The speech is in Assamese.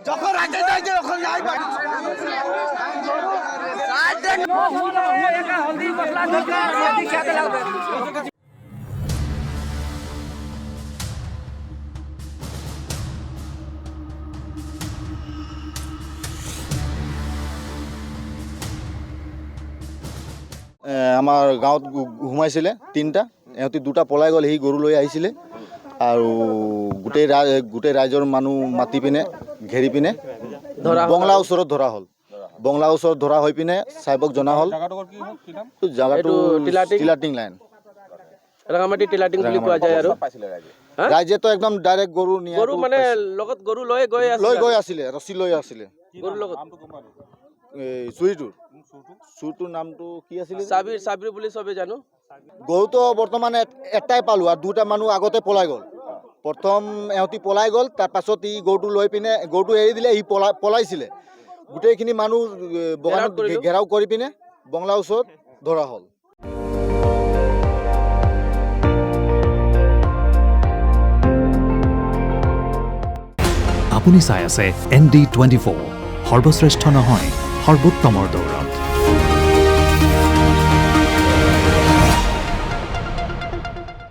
যখন ৰাজ্যে যাইছে তখন যাইবা হলদি মশলা হলদি খেতে লাগবে। আমাৰ গাঁৱত সোমাইছিলে তিনিটা, এহঁতি দুটা পলাই গ'ল, সেই গৰু লৈ আহিছিলে আৰু গোটেই ৰাইজৰ মানুহ মাতি পিনে ঘেৰি পিনে বংলা ওচৰত ধৰা হ'ল। বংলা ওচৰত ধৰা হৈ পিনে চাইবক জনা হ'ল। জাগাটো টিলাটিং লাইন, ৰাইজেতো একদম ডাইৰেক্ট গৰু মানে লগত গৰু লৈ গৈ আছিলে, ৰছী লৈ আছিলে। চুৰটোৰ নামটো কি আছিলে? চাবিৰ বুলি চবে জানো। গৰুটো বৰ্তমান এটাই পালো আৰু দুটা মানুহ আগতে পলাই গ'ল। প্ৰথম এহঁতি পলাই গ'ল, তাৰপাছত ই গৰুটো লৈ পিনে গৰুটো এৰি দিলে, সি পলাইছিলে। গোটেইখিনি মানুহ বগানত ঘেৰাও কৰি পিনে বংলা ওচৰত ধৰা হ'ল। আপুনি চাই আছে ND24, সৰ্বশ্ৰেষ্ঠ নহয় সৰ্বোত্তমৰ দৌৰত।